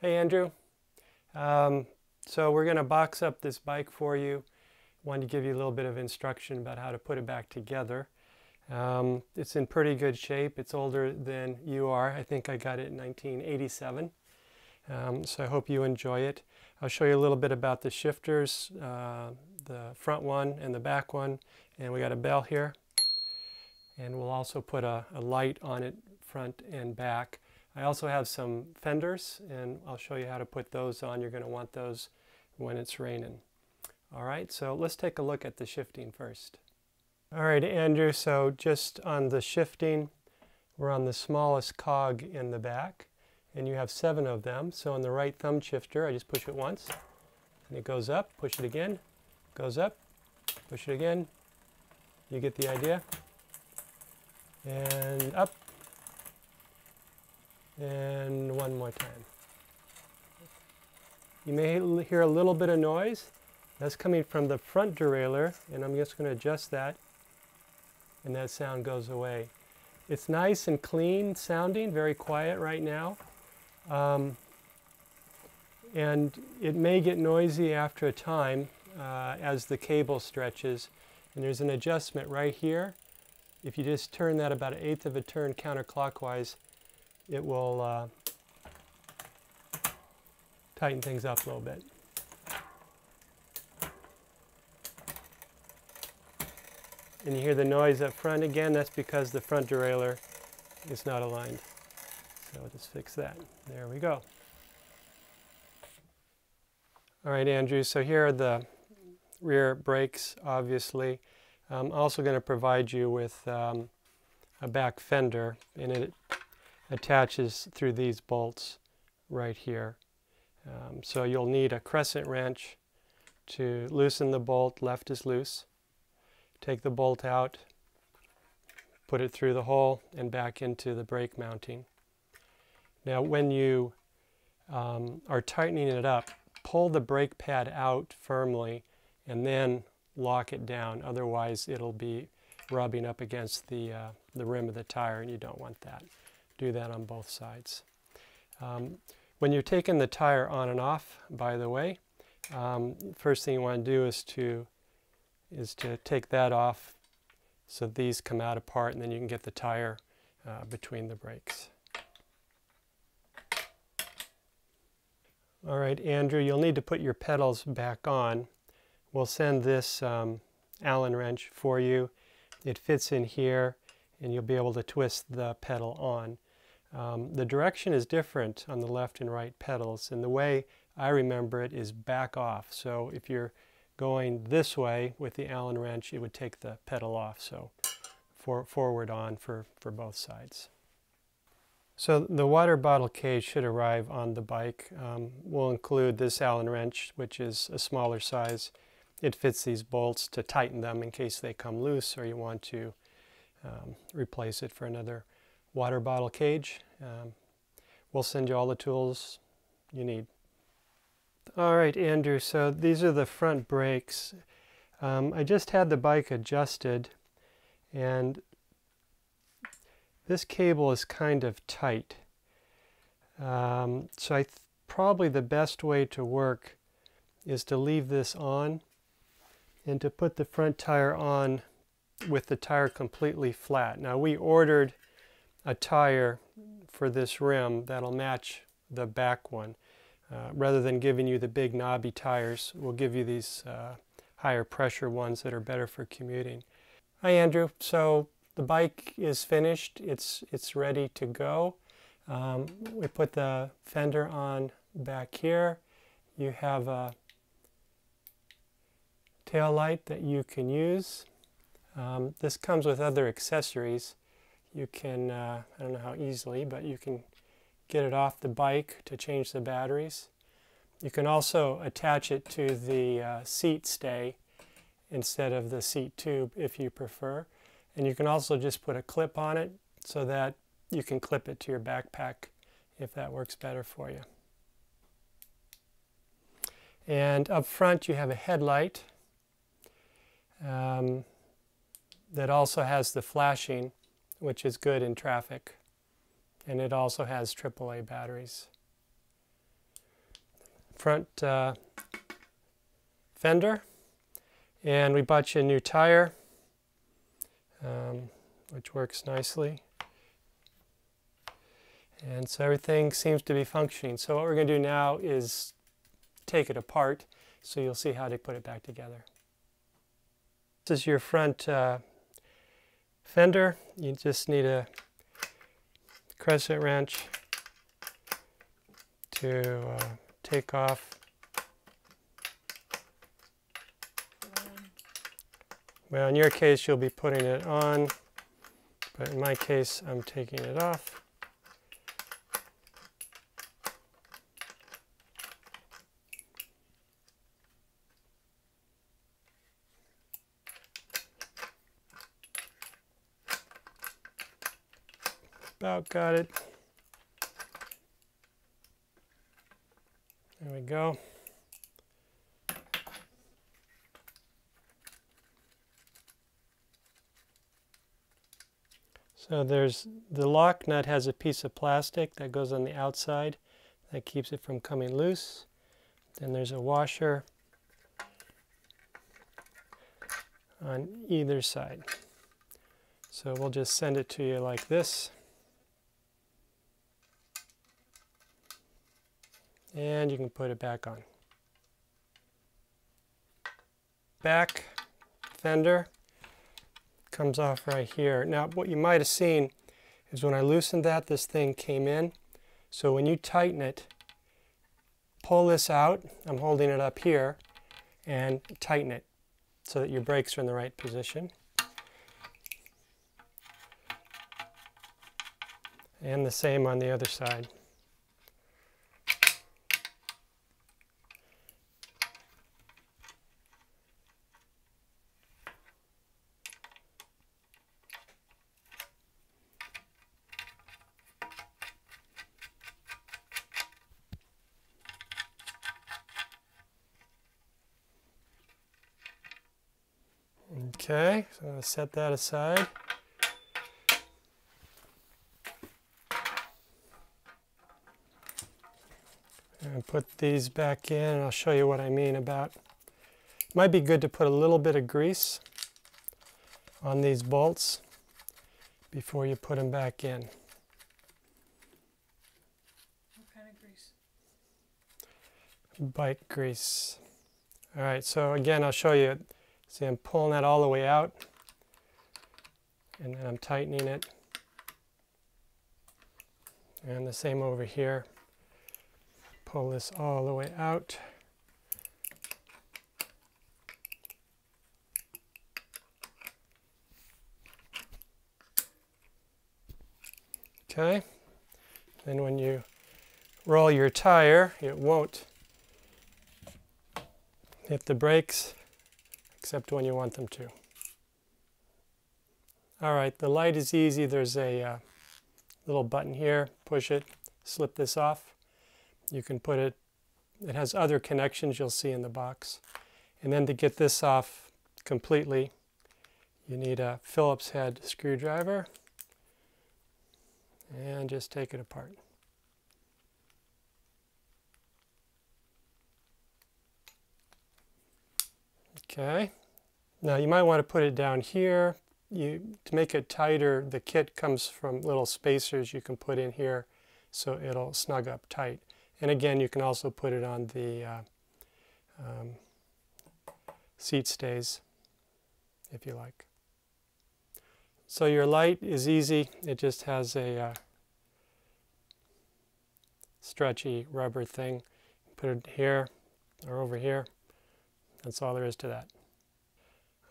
Hey Andrew, so we're going to box up this bike for you. Wanted to give you a little bit of instruction about how to put it back together. It's in pretty good shape. It's older than you are. I think I got it in 1987. So I hope you enjoy it. I'll show you a little bit about the shifters, the front one and the back one, and we got a bell here. And we'll also put a light on it, front and back. I also have some fenders, and I'll show you how to put those on. You're going to want those when it's raining. All right, so let's take a look at the shifting first. All right, Andrew, so just on the shifting, we're on the smallest cog in the back, and you have 7 of them. So on the right thumb shifter, I just push it once, and it goes up, push it again, goes up, push it again. You get the idea? And up. And one more time. You may hear a little bit of noise. That's coming from the front derailleur, and I'm just going to adjust that, and that sound goes away. It's nice and clean sounding, very quiet right now. And it may get noisy after a time as the cable stretches. And there's an adjustment right here. If you just turn that about 1/8 of a turn counterclockwise, it will tighten things up a little bit. And you hear the noise up front again. That's because the front derailleur is not aligned. So I'll just fix that. There we go. All right, Andrew, so here are the rear brakes, obviously. I'm also going to provide you with a back fender, and it attaches through these bolts right here. So you'll need a crescent wrench to loosen the bolt. Left is loose. Take the bolt out, put it through the hole and back into the brake mounting. Now when you are tightening it up, pull the brake pad out firmly and then lock it down. Otherwise it'll be rubbing up against the rim of the tire, and you don't want that. Do that on both sides. When you're taking the tire on and off, by the way, first thing you want to do is to take that off so these come out apart, and then you can get the tire between the brakes. All right, Andrew, you'll need to put your pedals back on. We'll send this Allen wrench for you. It fits in here, and you'll be able to twist the pedal on. The direction is different on the left and right pedals, and the way I remember it is back off. So if you're going this way with the Allen wrench, it would take the pedal off, so forward on for both sides. So the water bottle cage should arrive on the bike. We'll include this Allen wrench, which is a smaller size. It fits these bolts to tighten them in case they come loose or you want to replace it for another water bottle cage. We'll send you all the tools you need. All right, Andrew, so these are the front brakes. I just had the bike adjusted, and this cable is kind of tight. So probably the best way to work is to leave this on and to put the front tire on with the tire completely flat. Now we ordered a tire for this rim that'll match the back one. Rather than giving you the big knobby tires, we'll give you these higher pressure ones that are better for commuting. Hi Andrew, so the bike is finished. It's ready to go. We put the fender on back here. You have a tail light that you can use. This comes with other accessories. You can, I don't know how easily, but you can get it off the bike to change the batteries. You can also attach it to the seat stay instead of the seat tube if you prefer. And you can also just put a clip on it so that you can clip it to your backpack if that works better for you. And up front you have a headlight that also has the flashing, which is good in traffic. And it also has AAA batteries. front fender, and we bought you a new tire, which works nicely. And so everything seems to be functioning. So what we're going to do now is take it apart, so you'll see how to put it back together. This is your front fender. You just need a crescent wrench to take off. Well, in your case, you'll be putting it on, but in my case, I'm taking it off. About got it. There we go. So there's the lock nut has a piece of plastic that goes on the outside that keeps it from coming loose. Then there's a washer on either side. So we'll just send it to you like this. And you can put it back on. Back fender comes off right here. Now what you might have seen is when I loosened that, this thing came in. So when you tighten it, pull this out, I'm holding it up here, and tighten it so that your brakes are in the right position. And the same on the other side. Okay, so I'm going to set that aside. And put these back in, and I'll show you what I mean about. It might be good to put a little bit of grease on these bolts before you put them back in. What kind of grease? Bike grease. All right, so again, I'll show you. See, I'm pulling that all the way out, and then I'm tightening it. And the same over here. Pull this all the way out. Okay. Then when you roll your tire, it won't hit the brakes, except when you want them to. All right, the light is easy. There's a little button here. Push it, slip this off. You can put it, it has other connections you'll see in the box. And then to get this off completely, you need a Phillips head screwdriver. And just take it apart. Okay. Now you might want to put it down here. To make it tighter, the kit comes from little spacers you can put in here so it'll snug up tight. And again, you can also put it on the seat stays if you like. So your light is easy. It just has a stretchy rubber thing. Put it here or over here. That's all there is to that.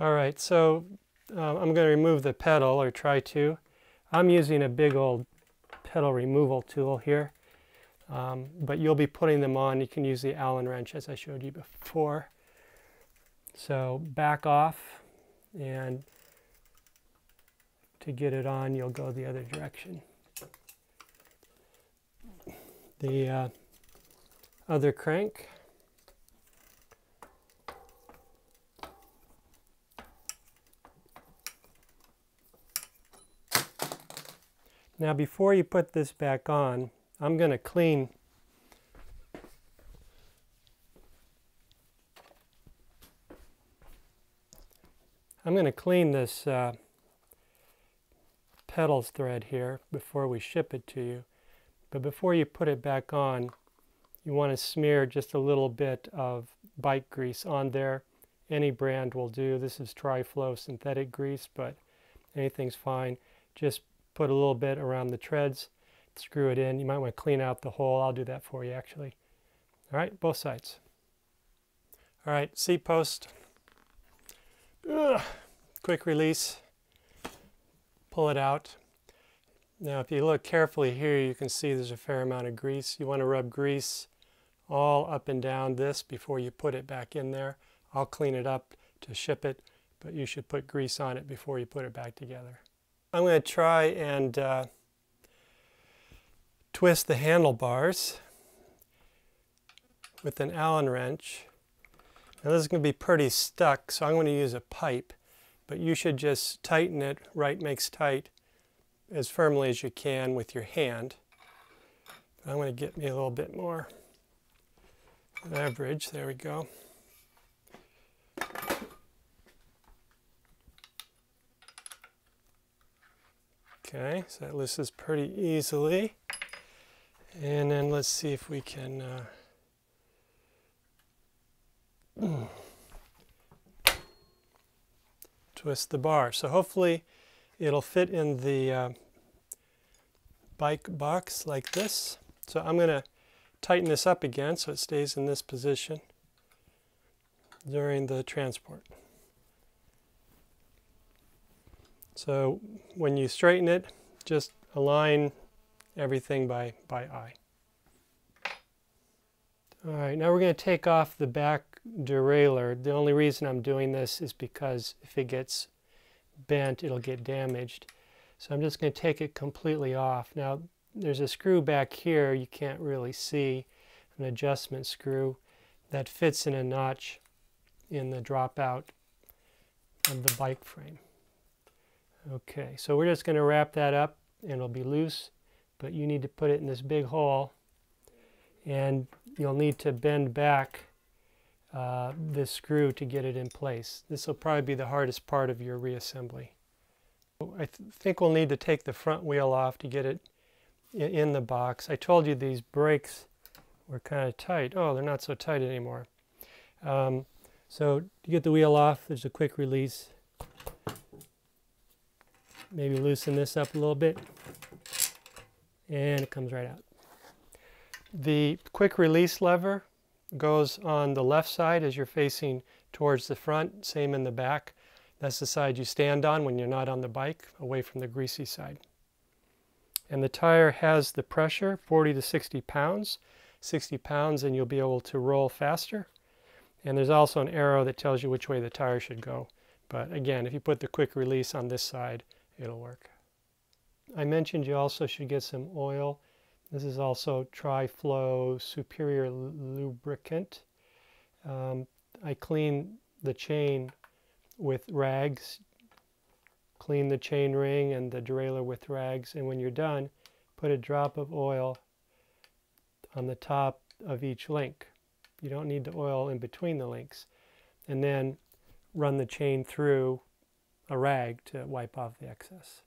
All right, so I'm going to remove the pedal, or try to. I'm using a big old pedal removal tool here, but you'll be putting them on. You can use the Allen wrench as I showed you before. So back off, and to get it on, you'll go the other direction. The other crank. Now before you put this back on, I'm going to clean I'm going to clean this pedals thread here before we ship it to you. But before you put it back on, you want to smear just a little bit of bike grease on there. Any brand will do. This is Tri-Flow synthetic grease, but anything's fine. Just put a little bit around the treads, screw it in. You might want to clean out the hole. I'll do that for you actually. All right, both sides. All right, seat post. Quick release. Pull it out. Now if you look carefully here, you can see there's a fair amount of grease. You want to rub grease all up and down this before you put it back in there. I'll clean it up to ship it, but you should put grease on it before you put it back together. I'm going to try and twist the handlebars with an Allen wrench. Now this is going to be pretty stuck, so I'm going to use a pipe, but you should just tighten it, right makes tight, as firmly as you can with your hand. I'm going to get me a little bit more leverage. There we go. Okay, so that loosens pretty easily. And then let's see if we can twist the bar. So hopefully it'll fit in the bike box like this. So I'm going to tighten this up again so it stays in this position during the transport. So when you straighten it, just align everything by eye. All right, now we're going to take off the back derailleur. The only reason I'm doing this is because if it gets bent, it'll get damaged. So I'm just going to take it completely off. Now there's a screw back here you can't really see, an adjustment screw that fits in a notch in the dropout of the bike frame. Okay, so we're just going to wrap that up and it'll be loose, but you need to put it in this big hole and you'll need to bend back this screw to get it in place. This will probably be the hardest part of your reassembly. I think we'll need to take the front wheel off to get it in the box. I told you these brakes were kind of tight. Oh, they're not so tight anymore. So to get the wheel off, there's a quick release. Maybe loosen this up a little bit, and it comes right out. The quick release lever goes on the left side as you're facing towards the front, same in the back. That's the side you stand on when you're not on the bike, away from the greasy side. And the tire has the pressure, 40 to 60 pounds. 60 pounds and you'll be able to roll faster. And there's also an arrow that tells you which way the tire should go. But again, if you put the quick release on this side, it'll work. I mentioned you also should get some oil. This is also Tri-Flow Superior Lubricant. I clean the chain with rags. Clean the chain ring and the derailleur with rags. And when you're done, put a drop of oil on the top of each link. You don't need the oil in between the links. And then run the chain through a rag to wipe off the excess.